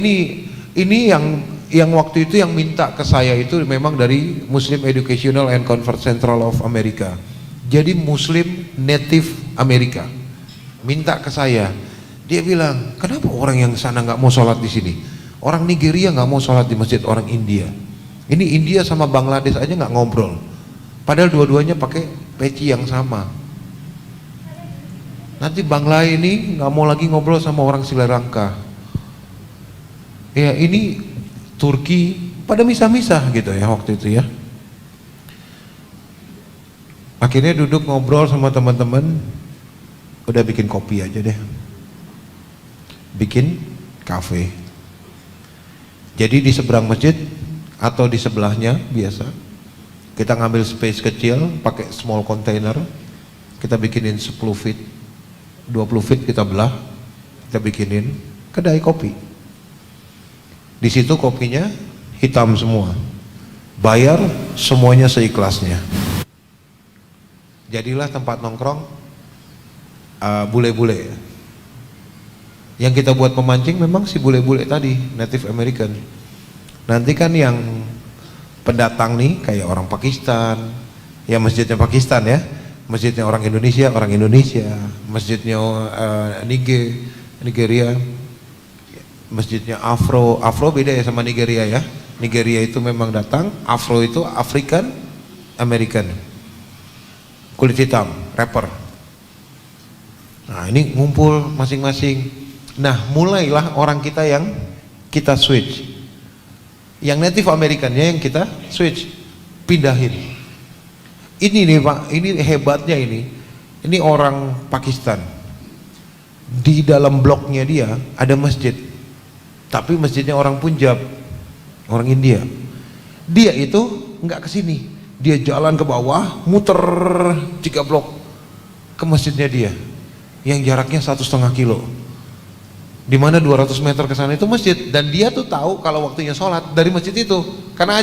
Ini yang waktu itu yang minta ke saya itu memang dari Muslim Educational and Conference Central of America. Jadi Muslim Native America minta ke saya. Dia bilang, kenapa orang yang sana nggak mau sholat di sini? Orang Nigeria nggak mau sholat di masjid orang India. Ini India sama Bangladesh aja nggak ngobrol. Padahal dua-duanya pakai peci yang sama. Nanti Bangla ini nggak mau lagi ngobrol sama orang Sri Lanka. Ya ini Turki pada misah-misah gitu ya waktu itu ya. Akhirnya duduk ngobrol sama teman-teman, udah bikin kopi aja deh, bikin kafe. Jadi di seberang masjid atau di sebelahnya biasa kita ngambil space kecil pakai small container, kita bikinin 10 feet 20 feet kita belah, kita bikinin kedai kopi. Di situ kopinya hitam semua, bayar semuanya seikhlasnya. Jadilah tempat nongkrong bule-bule. Yang kita buat pemancing memang si bule-bule tadi, Native American. Nanti kan yang pendatang nih kayak orang Pakistan, ya masjidnya Pakistan ya, masjidnya orang Indonesia, masjidnya Nigeria, masjidnya Afro beda ya sama Nigeria ya. Nigeria itu memang datang, Afro itu African American, kulit hitam, rapper. Nah ini ngumpul masing-masing. Nah mulailah orang kita yang kita switch, yang Native Americannya yang kita switch, pindahin. Ini nih Pak, ini hebatnya ini orang Pakistan. Di dalam bloknya dia ada masjid, tapi masjidnya orang Punjab, orang India. Dia itu nggak kesini, dia jalan ke bawah, muter 3 blok ke masjidnya dia, yang jaraknya 1,5 kilo. Di mana 200 meter ke sana itu masjid, dan dia tuh tahu kalau waktunya sholat dari masjid itu, karena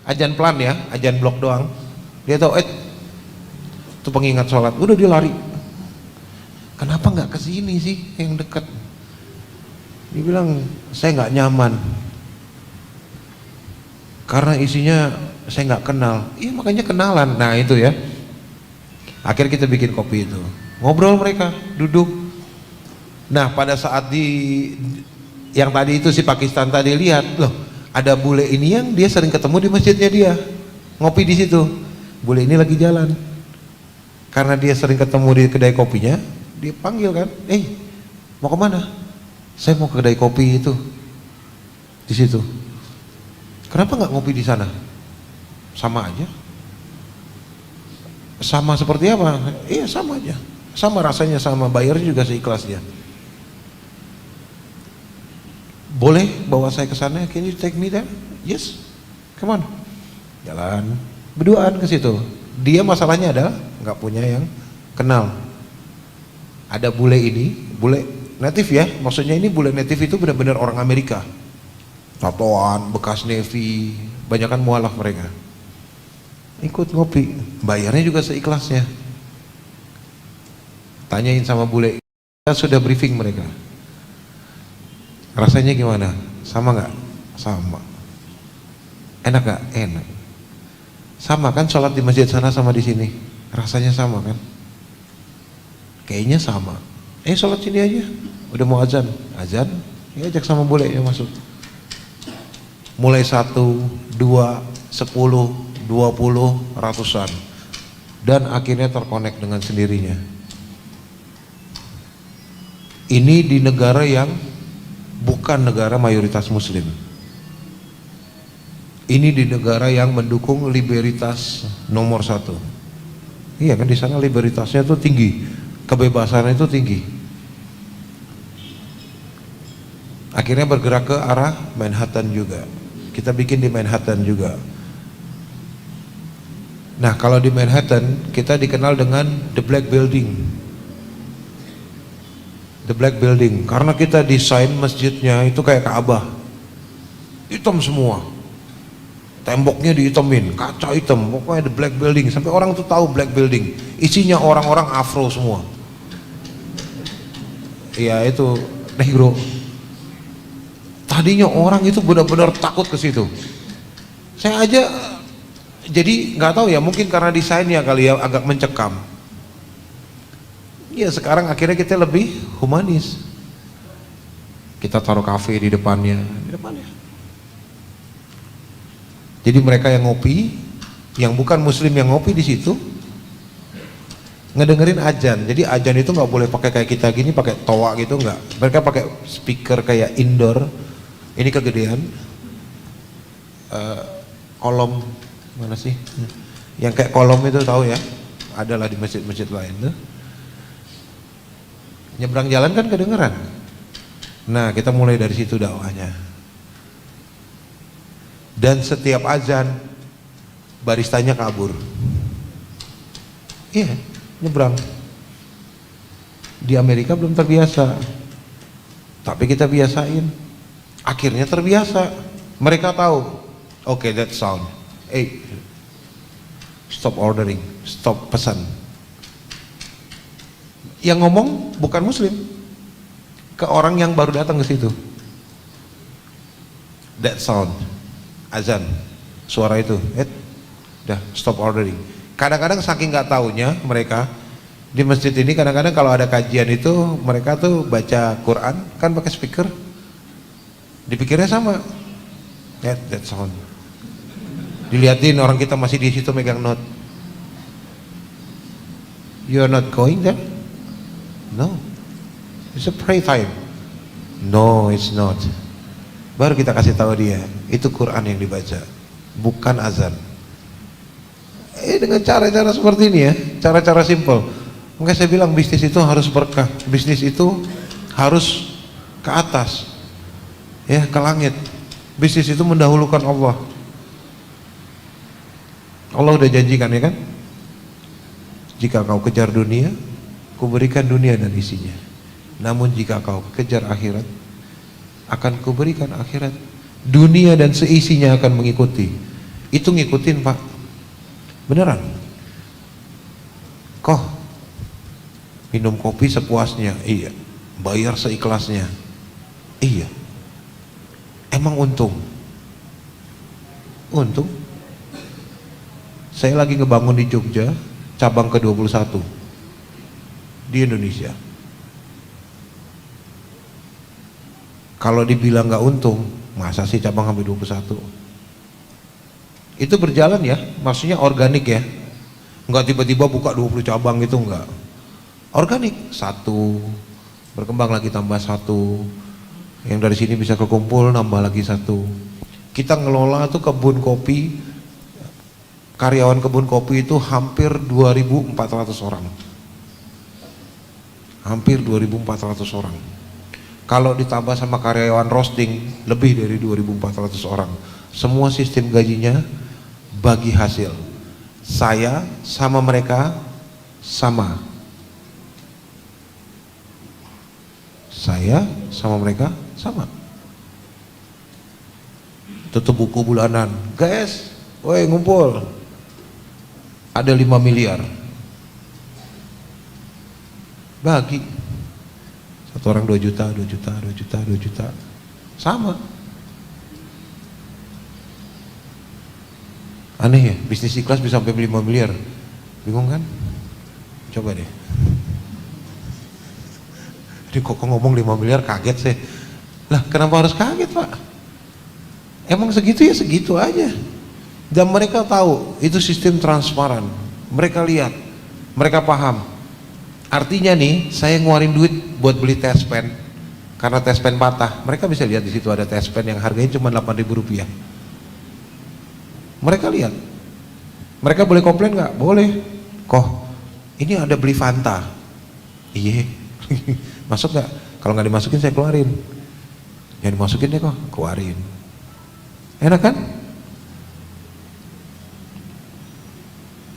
ajan pelan ya, ajan blok doang. Dia tahu, itu pengingat sholat, udah dia lari. Kenapa nggak kesini sih yang dekat? Dia bilang, saya nggak nyaman karena isinya saya nggak kenal. Iya makanya kenalan. Nah itu ya. Akhirnya kita bikin kopi itu, ngobrol mereka, duduk. Nah pada saat yang tadi itu si Pakistan tadi lihat, loh ada bule ini yang dia sering ketemu di masjidnya dia, ngopi di situ. Bule ini lagi jalan, karena dia sering ketemu di kedai kopinya, dia panggil kan, mau kemana? Saya mau ke kedai kopi itu, di situ. Kenapa nggak ngopi di sana? Sama aja. Sama seperti apa? Iya sama aja. Sama rasanya, sama bayarnya juga seikhlasnya. Boleh bawa saya ke sana? Can you take me there? Yes. Come on. Jalan berduaan ke situ. Dia masalahnya adalah nggak punya yang kenal. Ada bule ini, bule native ya, maksudnya ini bule native itu benar-benar orang Amerika, tatoan, bekas Navy, banyakan mualaf mereka. Ikut ngopi, bayarnya juga seikhlasnya. Tanyain sama bule, kita sudah briefing mereka. Rasanya gimana? Sama nggak? Sama. Enak nggak? Enak. Sama kan sholat di masjid sana sama di sini, rasanya sama kan? Kayaknya sama. Sholat sini aja, udah mau azan, ya ajak sama bule yang masuk. Mulai 1, 2, 10, 20, ratusan, dan akhirnya terkonek dengan sendirinya. Ini di negara yang bukan negara mayoritas muslim. Ini di negara yang mendukung libertas nomor 1. Iya kan, di sana libertasnya tuh tinggi, kebebasannya itu tinggi. Akhirnya bergerak ke arah Manhattan juga. Kita bikin di Manhattan juga. Nah kalau di Manhattan kita dikenal dengan The Black Building. The Black Building karena kita desain masjidnya itu kayak Ka'bah, hitam semua, temboknya dihitamin, kaca hitam, pokoknya The Black Building. Sampai orang tuh tahu Black Building, isinya orang-orang Afro semua. Iya itu negro. Tadinya orang itu benar-benar takut ke situ. Saya aja jadi nggak tahu ya, mungkin karena desainnya kali ya agak mencekam. Ya sekarang akhirnya kita lebih humanis. Kita taruh kafe di depannya. Jadi mereka yang ngopi, yang bukan muslim yang ngopi di situ, ngedengerin azan. Jadi azan itu nggak boleh pakai kayak kita gini, pakai toa gitu nggak. Mereka pakai speaker kayak indoor. Ini kegedean. Kolom mana sih? Yang kayak kolom itu tahu ya? Adalah di masjid-masjid lain tuh. Nyebrang jalan kan kedengeran. Nah, kita mulai dari situ dakwahnya. Dan setiap azan baristanya kabur. Iya, nyebrang. Di Amerika belum terbiasa. Tapi kita biasain. Akhirnya terbiasa. Mereka tahu. Oke, that sound. Stop ordering, stop pesan. Yang ngomong bukan muslim, ke orang yang baru datang ke situ. That sound, azan, suara itu, udah stop ordering. Kadang-kadang saking nggak taunya mereka di masjid ini, kadang-kadang kalau ada kajian itu mereka tuh baca Quran kan pakai speaker, dipikirnya sama, that sound. Dilihatin orang kita masih di situ megang note. You are not going there? No, it's a pray time. No, it's not. Baru kita kasih tahu dia, itu Quran yang dibaca, bukan azan. Dengan cara-cara seperti ini ya, cara-cara simple. Makanya saya bilang bisnis itu harus berkah, bisnis itu harus ke atas, ya ke langit. Bisnis itu mendahulukan Allah. Allah udah janjikan ya kan? Jika kau kejar dunia, kuberikan dunia dan isinya. Namun jika kau kejar akhirat, akan kuberikan akhirat. Dunia dan seisinya akan mengikuti. Itu ngikutin Pak. Beneran. Kok minum kopi sepuasnya? Iya. Bayar seikhlasnya? Iya. Emang untung? Untung? Saya lagi ngebangun di Jogja cabang ke-21 di Indonesia. Kalau dibilang nggak untung, masa sih cabang sampai 21? Itu berjalan ya, maksudnya organik ya. Nggak tiba-tiba buka 20 cabang gitu, nggak. Organik, satu, berkembang lagi tambah satu. Yang dari sini bisa kekumpul, nambah lagi satu. Kita ngelola tuh kebun kopi, karyawan kebun kopi itu hampir 2.400 orang. Hampir 2.400 orang. Kalau ditambah sama karyawan roasting, lebih dari 2.400 orang. Semua sistem gajinya bagi hasil. Saya sama mereka sama. Saya sama mereka sama. Tutup buku bulanan. Guys, woi ngumpul. Ada 5 miliar. Bagi. Satu orang 2 juta, 2 juta, 2 juta, 2 juta. Sama. Aneh ya, bisnis ikhlas bisa sampai 5 miliar. Bingung kan? Coba deh. Jadi kok ngomong 5 miliar kaget sih. Lah kenapa harus kaget Pak? Emang segitu ya segitu aja. Dan mereka tahu itu sistem transparan. Mereka lihat, mereka paham. Artinya nih, saya ngeluarin duit buat beli test pen karena test pen patah. Mereka bisa lihat di situ ada test pen yang harganya cuma 8.000 rupiah. Mereka lihat. Mereka boleh komplain nggak? Boleh. Kok ini ada beli Fanta? Iya. Masuk nggak? Kalau nggak dimasukin saya keluarin. Yang dimasukin deh kok, keluarin. Enak kan?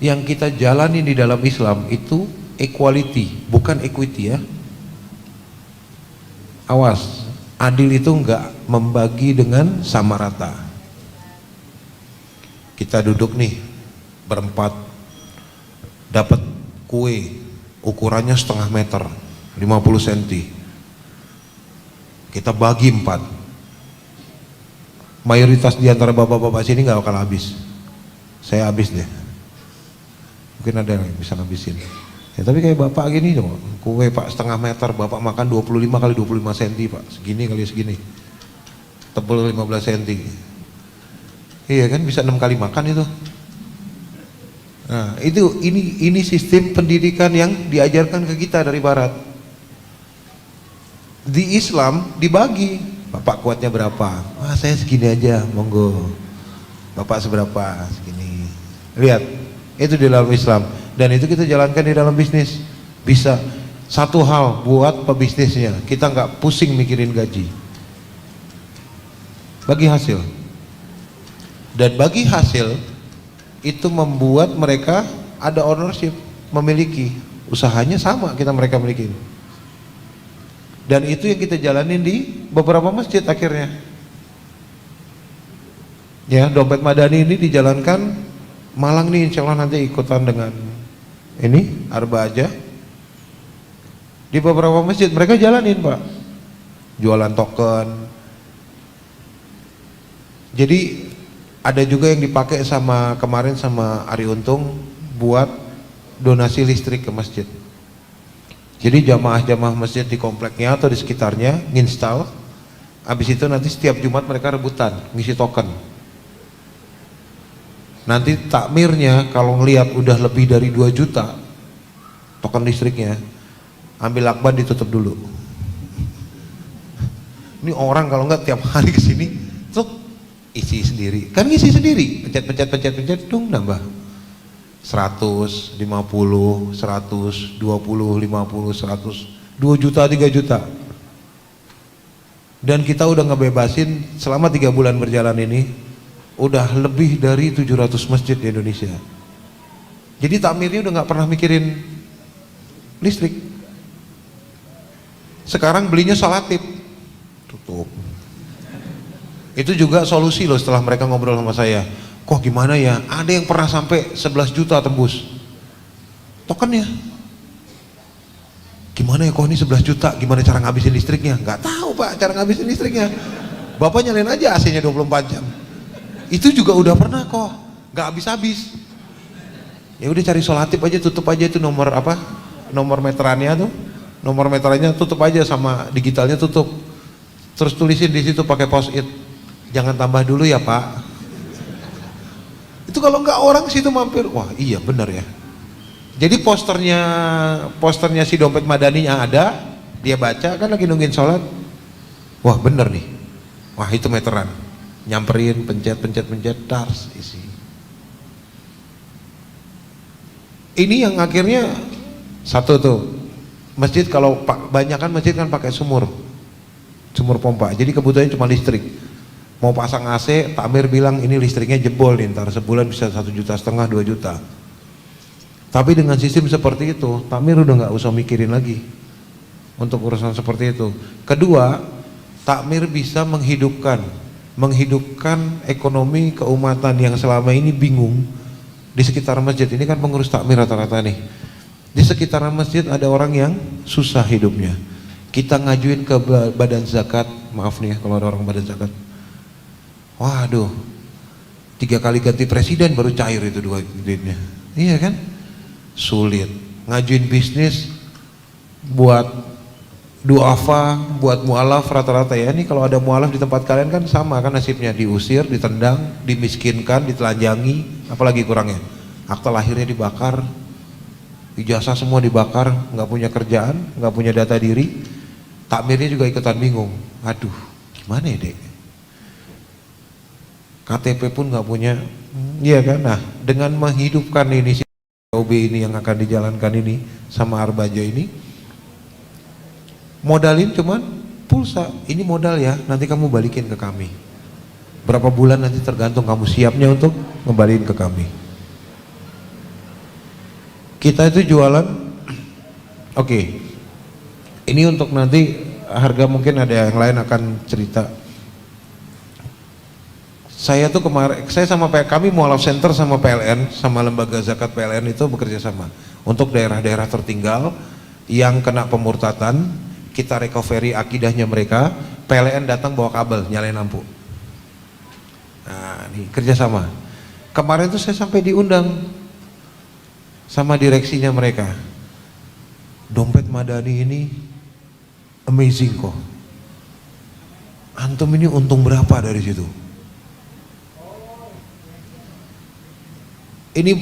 Yang kita jalani di dalam Islam itu equality, bukan equity ya. Awas, adil itu enggak membagi dengan sama rata. Kita duduk nih berempat, dapat kue ukurannya setengah meter, 50 cm. Kita bagi 4, mayoritas di antara bapak-bapak sini nggak bakal habis. Saya habis deh. Mungkin ada yang bisa ngabisin. Ya tapi kayak bapak gini dong, kue pak setengah meter, bapak makan 25 kali 25 cm pak, segini kali segini, tebal 15 cm. Iya kan, bisa 6 kali makan itu. Nah itu, ini sistem pendidikan yang diajarkan ke kita dari barat. Di Islam dibagi, bapak kuatnya berapa? Wah saya segini aja, monggo. Bapak seberapa? Segini. Lihat, itu di dalam Islam. Dan itu kita jalankan di dalam bisnis. Bisa satu hal buat pebisnisnya, kita nggak pusing mikirin gaji, bagi hasil. Dan bagi hasil itu membuat mereka ada ownership, memiliki usahanya sama mereka miliki. Dan itu yang kita jalanin di beberapa masjid akhirnya. Ya, dompet madani ini dijalankan Malang nih, insya Allah nanti ikutan dengan ini Arba aja. Di beberapa masjid mereka jalanin pak, jualan token. Jadi ada juga yang dipakai sama kemarin sama Ari Untung buat donasi listrik ke masjid. Jadi jamaah-jamaah masjid di kompleknya atau di sekitarnya nginstal, habis itu nanti setiap Jumat mereka rebutan ngisi token. Nanti takmirnya kalau ngelihat udah lebih dari 2 juta token listriknya, ambil lakban ditutup dulu. Ini orang kalau nggak tiap hari kesini tuh isi sendiri, kan ngisi sendiri, pencet dong nambah 100, 50, 100, 20, 50, 100, 2 juta, 3 juta. Dan kita udah ngebebasin selama 3 bulan berjalan ini udah lebih dari 700 masjid di Indonesia. Jadi takmirnya udah nggak pernah mikirin listrik. Sekarang belinya salatip, tutup. Itu juga solusi loh setelah mereka ngobrol sama saya. Kok gimana ya? Ada yang pernah sampai 11 juta tembus tokennya. Gimana ya kok ini 11 juta? Gimana cara ngabisin listriknya? Nggak tahu pak cara ngabisin listriknya. Bapak nyalain aja AC-nya 24 jam. Itu juga udah pernah kok, nggak habis-habis. Ya udah cari solatip aja, tutup aja itu nomor apa? Nomor meterannya tuh, nomor meterannya tutup aja sama digitalnya tutup. Terus tulisin di situ pakai post-it, jangan tambah dulu ya pak. Itu kalau nggak orang situ mampir, wah iya bener ya. Jadi posternya si dompet madaninya ada, dia baca kan lagi nungguin sholat, wah bener nih, wah itu meteran. Nyamperin, pencet, tars, isi. Ini yang akhirnya satu tuh, masjid kalau banyak kan masjid kan pakai sumur pompa, jadi kebutuhannya cuma listrik. Mau pasang AC, takmir bilang ini listriknya jebol nih, ntar sebulan bisa 1,5 juta, 2 juta. Tapi dengan sistem seperti itu, takmir udah nggak usah mikirin lagi untuk urusan seperti itu. Kedua, takmir bisa menghidupkan ekonomi keumatan yang selama ini bingung di sekitar masjid. Ini kan pengurus takmir rata-rata nih. Di sekitaran masjid ada orang yang susah hidupnya. Kita ngajuin ke badan zakat, maaf nih ya kalau ada orang badan zakat. Waduh, 3 kali ganti presiden baru cair itu duitnya. Iya kan? Sulit. Ngajuin bisnis buat duafa, buat mualaf rata-rata ya. Ini kalau ada mualaf di tempat kalian kan sama kan nasibnya, diusir, ditendang, dimiskinkan, ditelanjangi, apalagi kurangnya. Akta lahirnya dibakar, ijazah semua dibakar, nggak punya kerjaan, nggak punya data diri. Takmirnya juga ikutan bingung. Aduh, gimana ya dek? KTP pun nggak punya, iya kan? Nah, dengan menghidupkan ini si OB ini yang akan dijalankan ini sama Arbajo ini, modalin cuman pulsa, ini modal ya, nanti kamu balikin ke kami. Berapa bulan nanti tergantung kamu siapnya untuk ngembaliin ke kami. Kita itu jualan, oke. Ini untuk nanti harga mungkin ada yang lain akan cerita. Saya tuh kemarin, saya sama kami Mualaf Center sama PLN, sama lembaga zakat PLN itu bekerja sama untuk daerah-daerah tertinggal yang kena pemurtatan. Kita recovery akidahnya mereka, PLN datang bawa kabel, nyalain lampu. nih kerjasama. Kemarin tuh saya sampai diundang sama direksinya mereka. Dompet Madani ini amazing kok. Antum ini untung berapa dari situ? Ini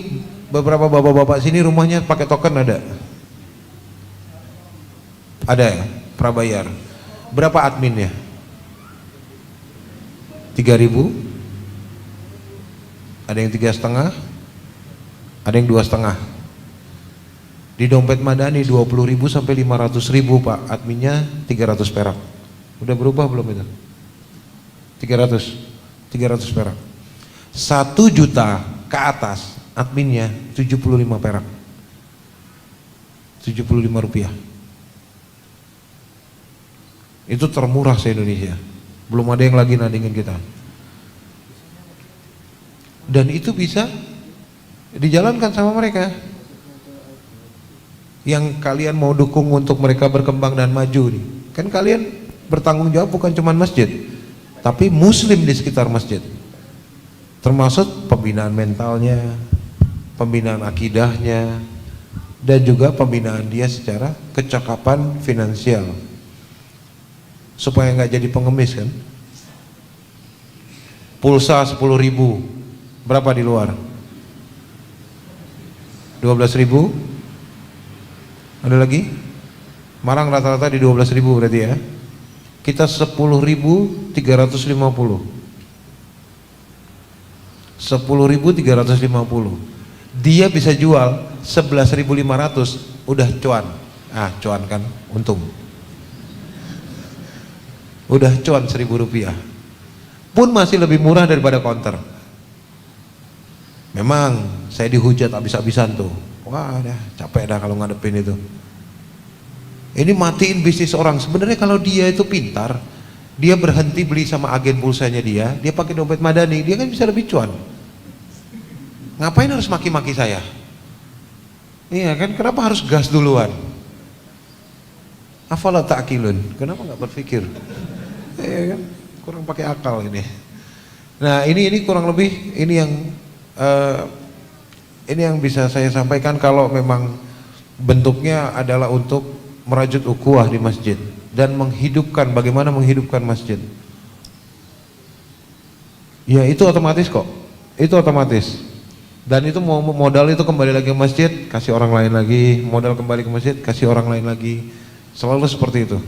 beberapa bapak-bapak sini rumahnya pakai token ada? Ada ya, prabayar. Berapa adminnya? 3.000? Ada yang 3,5? Ada yang 2,5? Di dompet Madani 20.000 sampai 500.000 Pak, adminnya 300 perak. Udah berubah belum itu? 300 perak. 1 juta ke atas adminnya 75 perak. 75 rupiah. Itu termurah se-Indonesia. Belum ada yang lagi nandingin kita. Dan itu bisa dijalankan sama mereka. Yang kalian mau dukung untuk mereka berkembang dan maju nih. Kan kalian bertanggung jawab bukan cuma masjid, tapi muslim di sekitar masjid. Termasuk pembinaan mentalnya, pembinaan akidahnya, dan juga pembinaan dia secara kecakapan finansial. Supaya nggak jadi pengemis kan. Pulsa 10.000, berapa di luar? 12.000. Ada lagi? Marang rata-rata di 12.000 berarti ya. Kita 10.350. 10.350. Dia bisa jual 11.500, udah cuan. Cuan kan, untung. Udah cuan 1.000 rupiah. Pun masih lebih murah daripada counter. Memang saya dihujat habis-habisan tuh. Wah, capek dah kalau ngadepin itu. Ini matiin bisnis orang. Sebenarnya kalau dia itu pintar, dia berhenti beli sama agen pulsanya dia pakai dompet Madani, dia kan bisa lebih cuan. Ngapain harus maki-maki saya? Iya kan, kenapa harus gas duluan? Afala ta'qilun, kenapa nggak berpikir? Iya kan, kurang pakai akal ini. Nah ini kurang lebih ini yang bisa saya sampaikan kalau memang bentuknya adalah untuk merajut ukhuwah di masjid dan menghidupkan, bagaimana menghidupkan masjid. Ya itu otomatis kok, itu otomatis. Dan itu modal itu kembali lagi ke masjid, kasih orang lain lagi, modal kembali ke masjid, kasih orang lain lagi, selalu seperti itu.